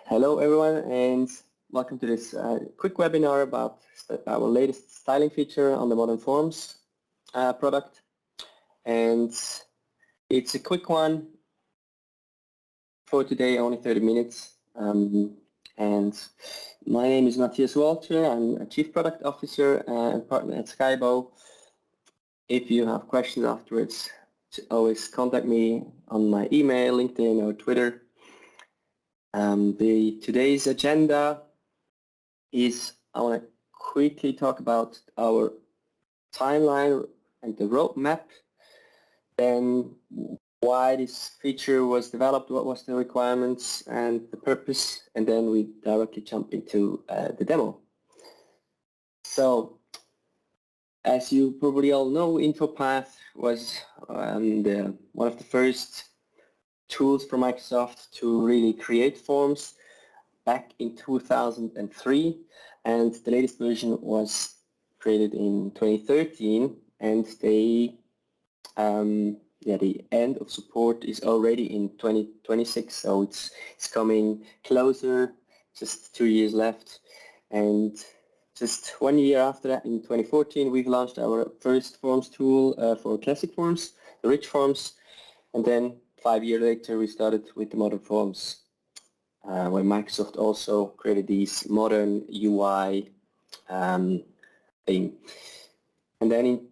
Hello everyone and welcome to this quick webinar about our latest styling feature on the Modern Forms product. And it's a quick one for today, only 30 minutes. And my name is Matthias Walter. I'm a Chief Product Officer and partner at Skybow. If you have questions afterwards, always contact me on my email, LinkedIn or Twitter. Today's agenda is I want to quickly talk about our timeline and the roadmap, then why this feature was developed, what was the requirements and the purpose, and then we directly jump into the demo. So, as you probably all know, InfoPath was one of the first tools for Microsoft to really create forms back in 2003, and the latest version was created in 2013, and the end of support is already in 2026, so it's coming closer, just 2 years left. And just 1 year after that, in 2014, we've launched our first forms tool for classic forms, the rich forms, and then 5 years later we started with the modern forms, where Microsoft also created these modern UI thing. And then in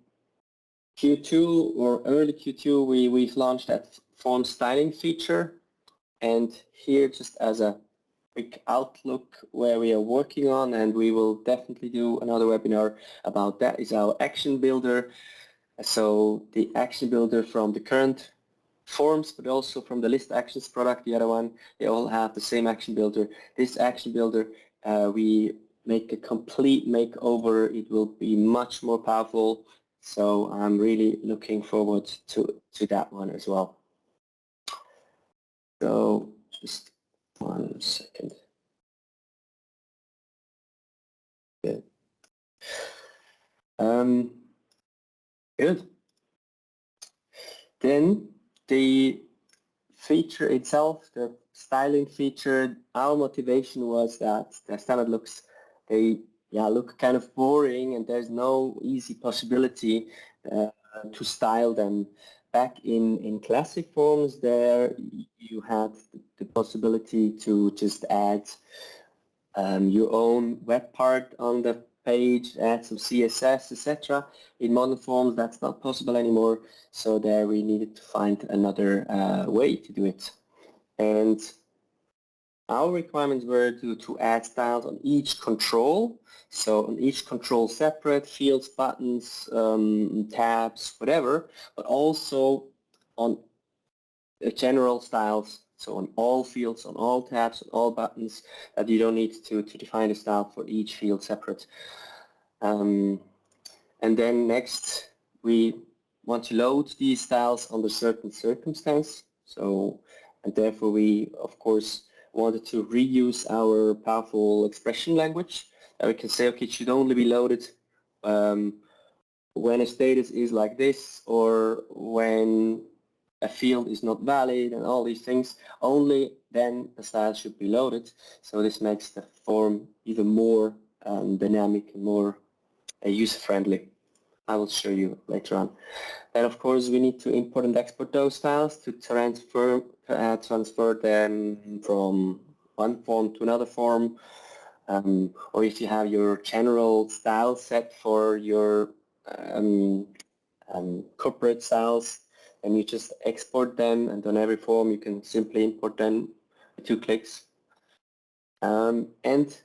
Q2 or early Q2 we've launched that form styling feature, and here just as a quick outlook where we are working on, and we will definitely do another webinar about that, is our action builder. So the action builder from the current forms, but also from the list actions product, the other one, they all have the same action builder. This action builder, we make a complete makeover. It will be much more powerful, so I'm really looking forward to that one as well. So just 1 second. Good. Good. Then the feature itself, the styling feature, our motivation was that the standard looks, they look kind of boring, and there's no easy possibility to style them. Back in classic forms, there you had the possibility to just add your own web part on the page, add some CSS, etc. In modern forms, that's not possible anymore, so there we needed to find another way to do it. And our requirements were to add styles on each control, so on each control separate, fields, buttons, tabs, whatever, but also on general styles, so on all fields, on all tabs, on all buttons, that you don't need to define a style for each field separate. And then next, we want to load these styles under certain circumstance. So, and therefore we, of course, wanted to reuse our powerful expression language, that we can say, okay, it should only be loaded when a status is like this, or when a field is not valid, and all these things. Only then the style should be loaded. So this makes the form even more dynamic and more user-friendly. I will show you later on. And of course we need to import and export those styles to transfer them from one form to another form, or if you have your general style set for your corporate styles, and you just export them, and on every form you can simply import them with 2 clicks. And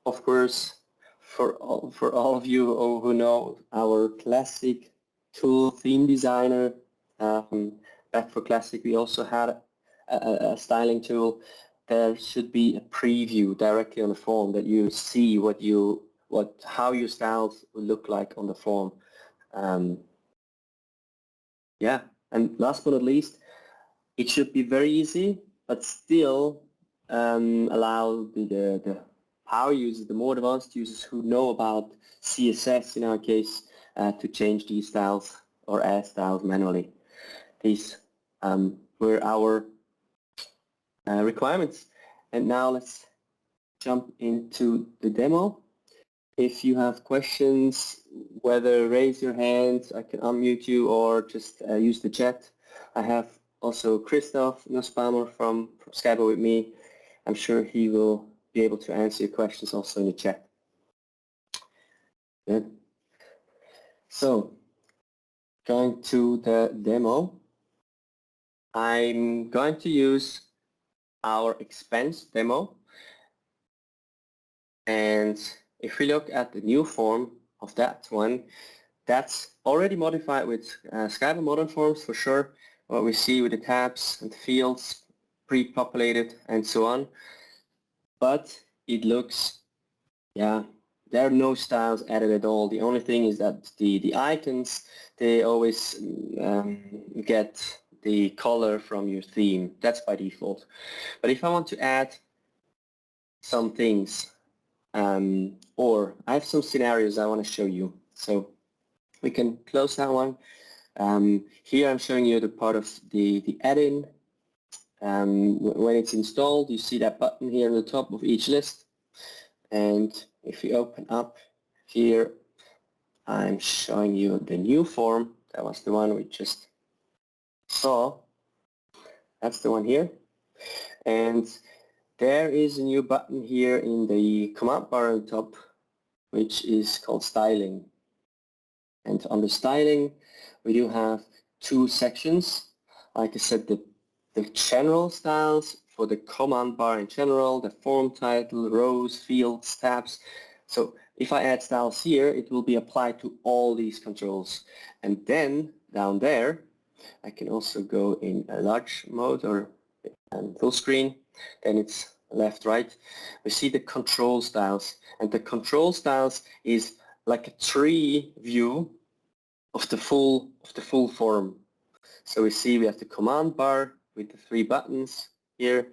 of course, for all of you who know our classic tool, Theme Designer, back for classic we also had a styling tool. There should be a preview directly on the form, that you see how your styles will look like on the form. And last but not least, it should be very easy, but still allow the power users, the more advanced users who know about CSS in our case, to change these styles or add styles manually. These were our requirements. And now let's jump into the demo. If you have questions, whether raise your hand, I can unmute you, or just use the chat. I have also Christoph Nussbaumer from skybow with me. I'm sure he will be able to answer your questions also in the chat. Good. So, going to the demo, I'm going to use our expense demo. And if we look at the new form of that one, that's already modified with skybow modern forms for sure. What we see with the tabs and the fields, pre-populated and so on. But it looks, yeah, there are no styles added at all. The only thing is that the icons, they always get the color from your theme. That's by default. But if I want to add some things, or I have some scenarios I want to show you. So we can close that one. Here I'm showing you the part of the add-in. When it's installed, you see that button here on the top of each list. And if you open up here, I'm showing you the new form. That was the one we just saw. That's the one here. And there is a new button here in the command bar on top, which is called styling. And under styling, we do have two sections. Like I said, the general styles for the command bar in general, the form title, rows, fields, tabs. So if I add styles here, it will be applied to all these controls. And then down there, I can also go in a large mode or full screen. Then it's left, right. We see the control styles. And the control styles is like a tree view of the full form. So we see we have the command bar with the three buttons here.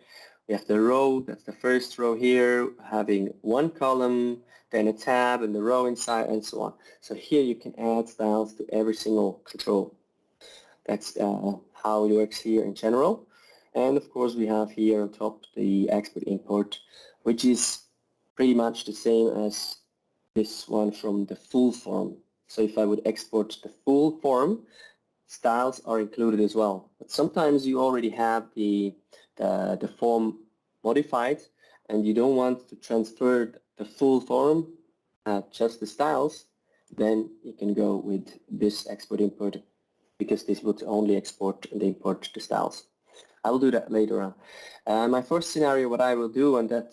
We have the row, that's the first row here, having one column, then a tab and the row inside and so on. So here you can add styles to every single control. That's how it works here in general. And of course we have here on top the export import, which is pretty much the same as this one from the full form. So if I would export the full form, styles are included as well. But sometimes you already have the form modified and you don't want to transfer the full form, just the styles, then you can go with this export import because this would only export and import the styles. I will do that later on. My first scenario, what I will do, and that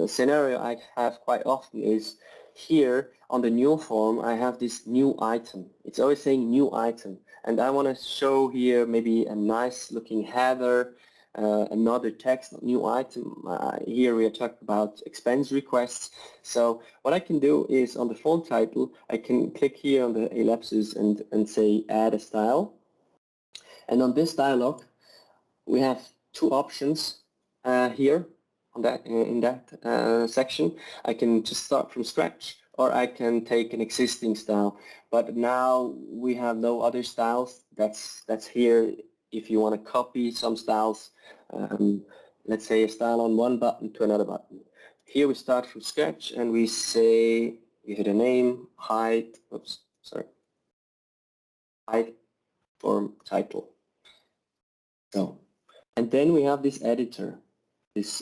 scenario I have quite often, is here on the new form I have this new item. It's always saying new item, and I want to show here maybe a nice looking header, another text, new item. Here we are talking about expense requests. So what I can do is on the form title I can click here on the ellipsis and say add a style, and on this dialog we have two options here on that in that section. I can just start from scratch, or I can take an existing style. But now we have no other styles. That's here if you want to copy some styles. Let's say a style on one button to another button. Here we start from scratch and we say, give it a name, height form title. So, and then we have this editor, this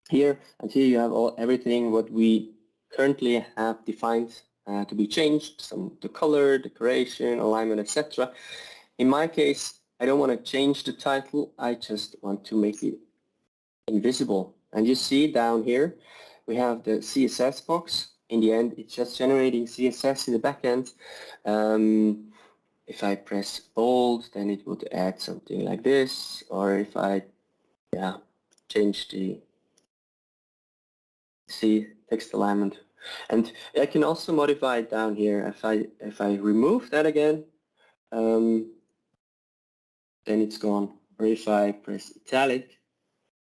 here, and here you have everything what we currently have defined to be changed, the color, decoration, alignment, etc. In my case, I don't want to change the title, I just want to make it invisible. And you see down here, we have the CSS box. In the end, it's just generating CSS in the backend. If I press bold, then it would add something like this, or if I change the text alignment. And I can also modify it down here. If I remove that again, then it's gone. Or if I press italic,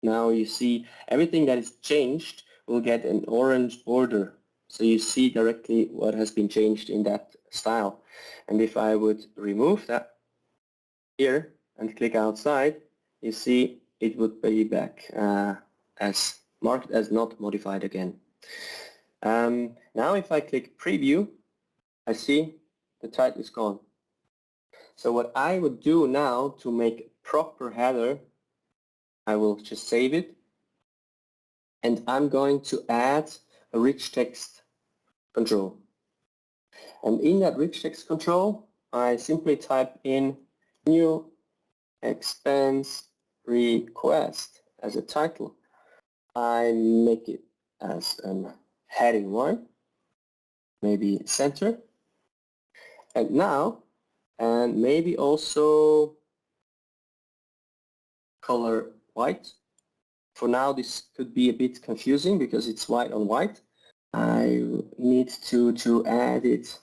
now you see everything that is changed will get an orange border. So you see directly what has been changed in that style. And if I would remove that here and click outside, you see it would be back as marked as not modified again. Now if I click preview, I see the title is gone. So what I would do now to make a proper header, I will just save it, and I'm going to add a rich text control. And in that rich text control, I simply type in new expense request as a title. I make it as a heading 1, maybe center, and now, and maybe also color white. For now this could be a bit confusing because it's white on white. I need to add it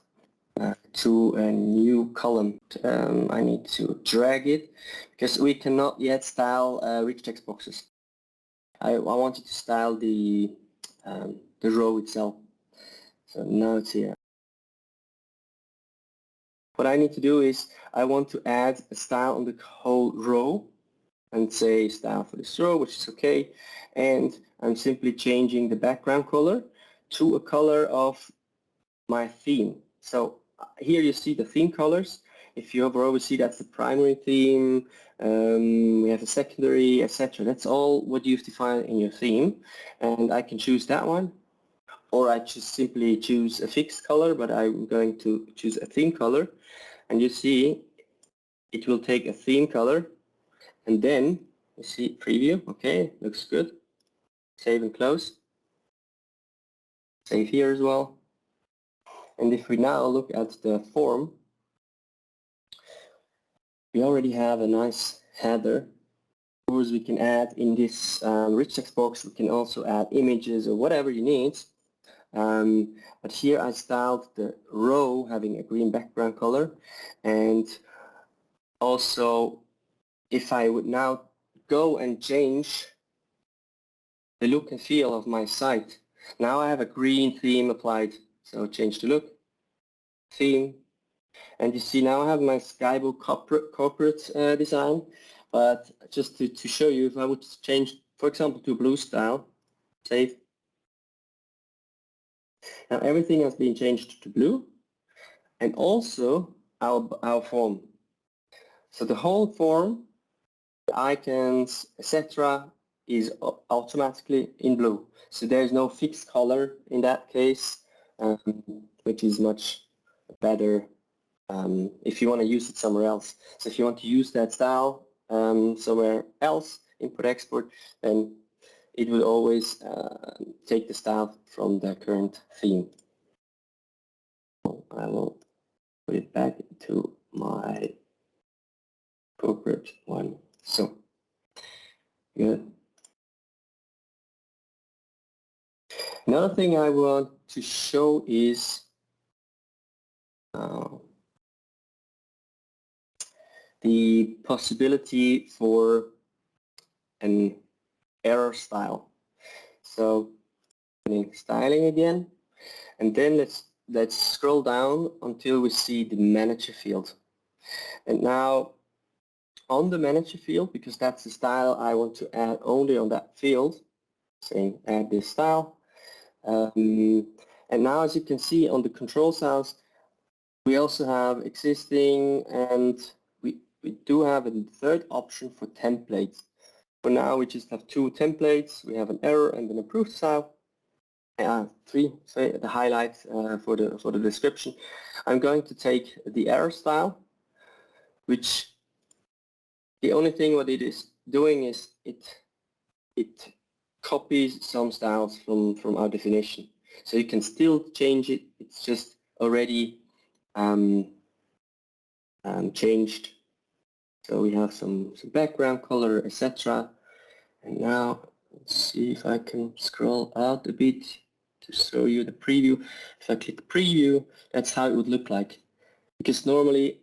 to a new column. I need to drag it because we cannot yet style rich text boxes. I wanted to style the row itself. So now it's here. What I need to do is I want to add a style on the whole row and say style for this row, which is okay, and I'm simply changing the background color to a color of my theme. So here you see the theme colors. If you hover over, see that's the primary theme, we have a secondary, etc. That's all what you've defined in your theme, and I can choose that one, or I just simply choose a fixed color, but I'm going to choose a theme color, and you see it will take a theme color, and then you see preview. Okay, looks good. Save and close. Save here as well. And if we now look at the form, we already have a nice header. Of course, we can add in this rich text box, we can also add images or whatever you need. But here I styled the row having a green background color, and also if I would now go and change the look and feel of my site, now I have a green theme applied. So change the look, theme, and you see now I have my skybow corporate design. But just to show you, if I would change, for example, to blue style, save. Now everything has been changed to blue, and also our form. So the whole form, the icons, etc., is automatically in blue. So there is no fixed color in that case, which is much better if you want to use it somewhere else. So if you want to use that style somewhere else, import export, then it will always take the style from the current theme. I will put it back to my corporate one. So good. Another thing I want to show is the possibility for an error style. So styling again, and then let's scroll down until we see the manager field. And now on the manager field, because that's the style I want to add only on that field, saying add this style. And now as you can see on the control styles, we also have existing, and we do have a third option for templates. For now we just have 2 templates. We have an error and an approved style. 3, say the highlight for the description. I'm going to take the error style, which the only thing what it is doing is it copies some styles from our definition. So you can still change it. It's just already changed. So we have some background color, etc. And now let's see if I can scroll out a bit to show you the preview. If I click preview, that's how it would look like. Because normally,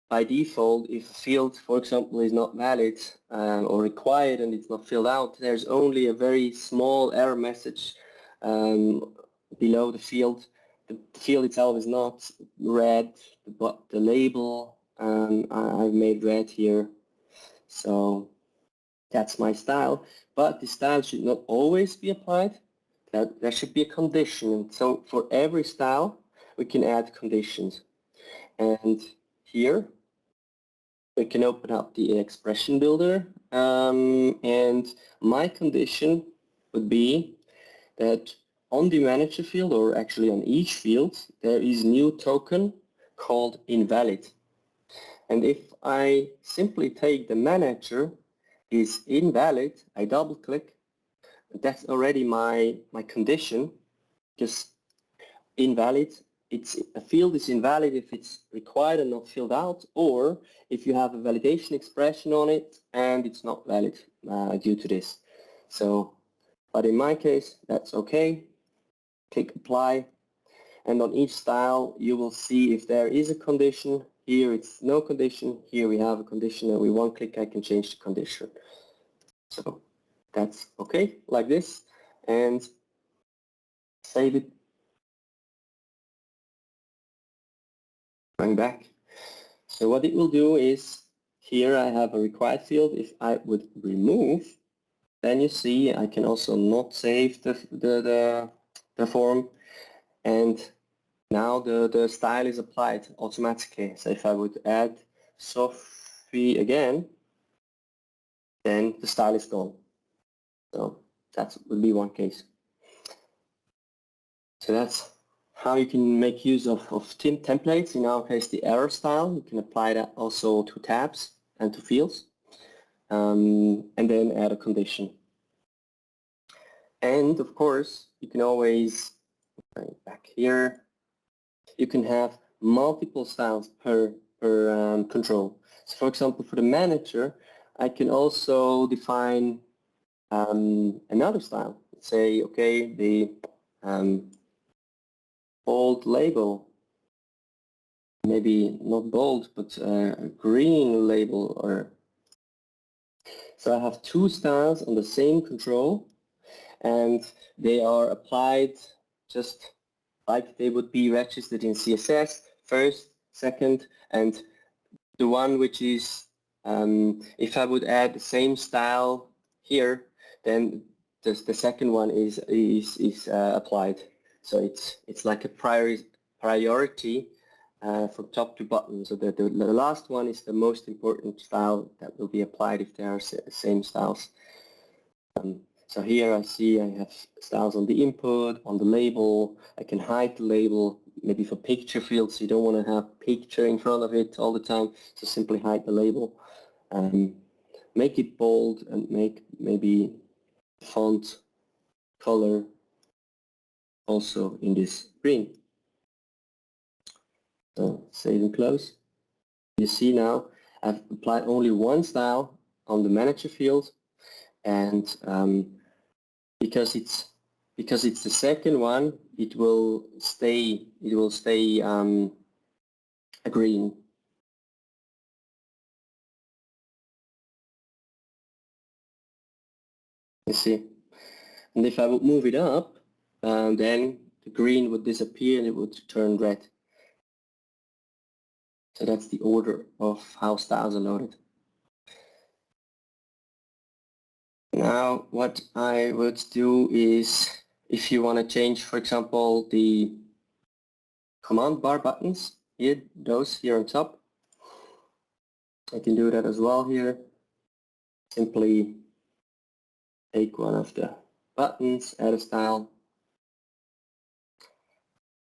by default, if a field, for example, is not valid or required and it's not filled out, there's only a very small error message below the field. The field itself is not red, but the label I've made red here. So That's my style, but the style should not always be applied. There should be a condition. And so for every style, we can add conditions. And here, we can open up the expression builder, and my condition would be that on the manager field, or actually on each field, there is new token called invalid. And if I simply take the manager is invalid, I double click, that's already my condition, just invalid. A field is invalid if it's required and not filled out, or if you have a validation expression on it and it's not valid due to this. So, but in my case, that's okay. Click apply, and on each style you will see if there is a condition. Here it's no condition, here we have a condition, and with one click I can change the condition. So that's okay, like this, and save it. Going back. So what it will do is, here I have a required field. If I would remove, then you see I can also not save the form, and now the style is applied automatically. So if I would add Sophie again, then the style is gone. So that would be one case. So that's how you can make use of templates. In our case, the error style. You can apply that also to tabs and to fields, and then add a condition. And of course, you can always, back here, you can have multiple styles per control. So for example, for the manager, I can also define another style. Say, okay, the bold label, maybe not bold, but green label, or so I have two styles on the same control, and they are applied just like they would be registered in CSS, first, second, and the one which is, if I would add the same style here, then the second one is applied. So it's like a priority from top to bottom. So the last one is the most important style that will be applied if there are same styles. So here I see I have styles on the input, on the label. I can hide the label, maybe for picture fields. You don't want to have picture in front of it all the time, so simply hide the label. Make it bold and make maybe font color also in this green. So save and close. You see now I've applied only one style on the manager field, and because it's the second one, it will stay a green. You see, and if I would move it up, then the green would disappear and it would turn red. So that's the order of how styles are loaded. Now what I would do is, if you want to change, for example, the command bar buttons, here, those here on top, I can do that as well here. Simply take one of the buttons, add a style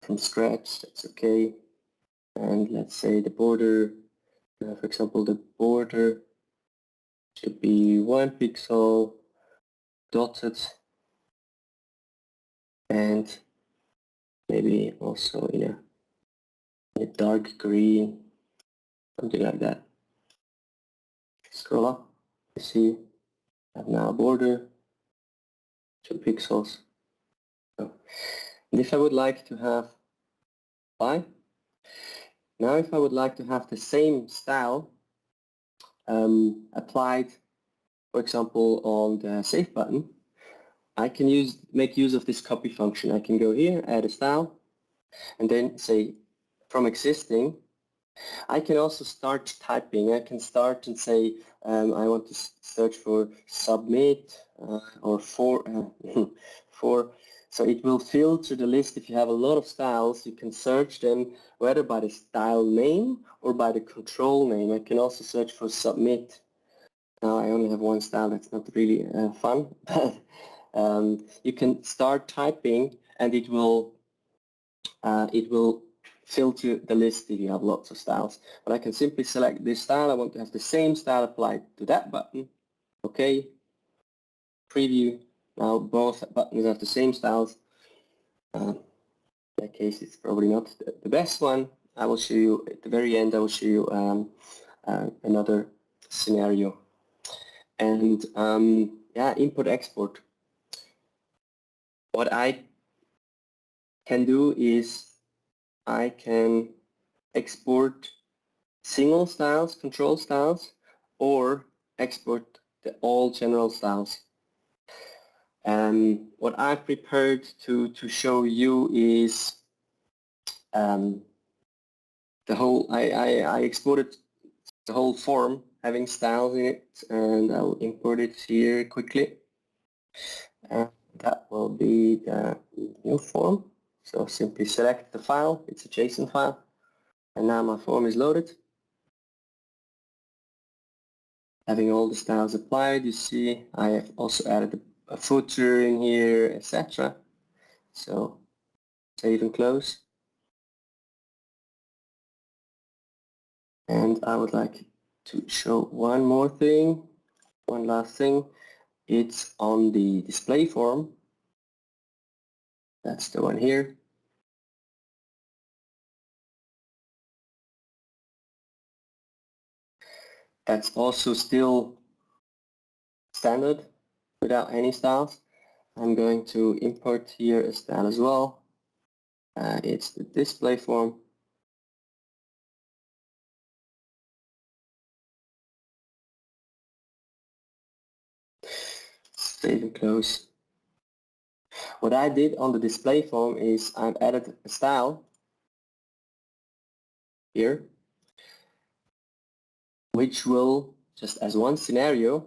from scratch, that's okay. And let's say the border, for example, the border should be 1 pixel dotted, and maybe also in a dark green, something like that. Scroll up, you see I have now a border, 2 pixels. So, and if I would like to have now if I would like to have the same style applied, for example, on the save button, I can make use of this copy function. I can go here, add a style, and then say from existing, I can also start typing. I can start and say I want to search for submit or for. So it will filter the list. If you have a lot of styles, you can search them whether by the style name or by the control name. I can also search for submit. Now I only have one style. That's not really fun. You can start typing and it will filter the list if you have lots of styles. But I can simply select this style. I want to have the same style applied to that button. Okay, preview. Now both buttons have the same styles. In that case, it's probably not the best one. I will show you at the very end. I will show you another scenario. And yeah, import export. What I can do is I can export single styles, control styles, or export the all general styles. And what I've prepared to show you is the whole, I exported the whole form having styles in it, and I'll import it here quickly. And that will be the new form. So simply select the file, it's a JSON file, and now my form is loaded. Having all the styles applied, you see I have also added a footer in here, etc. So save and close. And I would like to show one more thing, one last thing. It's on the display form. That's the one here. That's also still standard without any styles. I'm going to import here a style as well. It's the display form. Save and close. What I did on the display form is I've added a style here, which will, just as one scenario,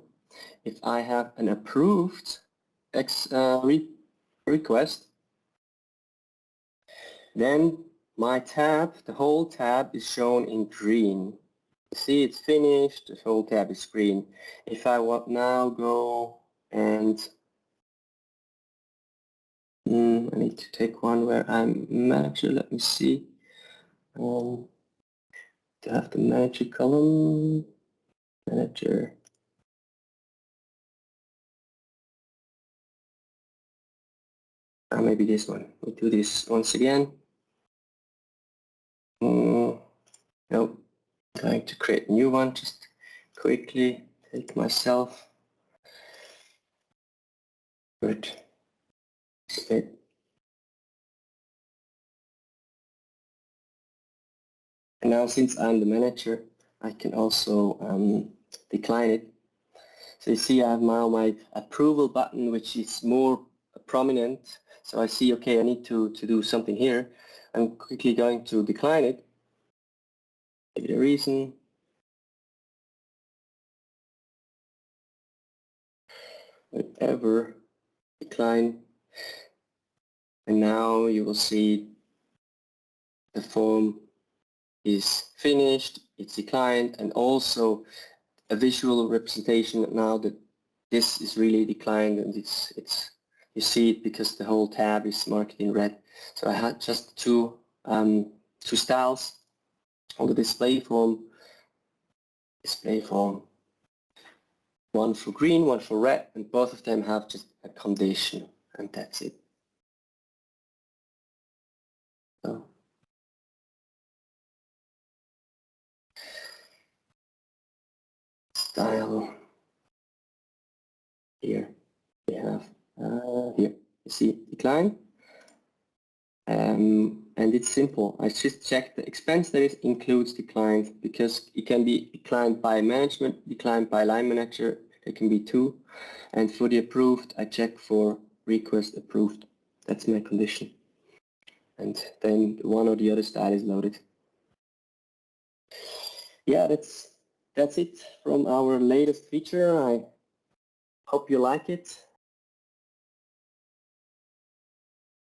if I have an approved request, then my tab, the whole tab is shown in green. See, it's finished, the whole tab is green. If I want now go and I need to take one where I'm manager, let me see. To have the manager column, manager. Maybe this one. We do this once again. Nope. I'm going to create a new one. Just quickly take myself. Good. Split. And now since I'm the manager, I can also decline it. So you see I have now my approval button, which is more prominent. So I see, okay, I need to do something here. I'm quickly going to decline it. Give it a reason. Whatever. Decline. And now you will see the form is finished, it's declined, and also a visual representation now that this is really declined, and it's you see it because the whole tab is marked in red. So I had just two styles on the display form, one for green, one for red, and both of them have just a condition, and that's it. So style here we have here you see decline, and it's simple. I just check the expense that it includes declined, because it can be declined by management, declined by line manager. There can be two, and for the approved I check for request approved. That's my condition, and then one or the other style is loaded. yeah, that's it from our latest feature. I hope you like it.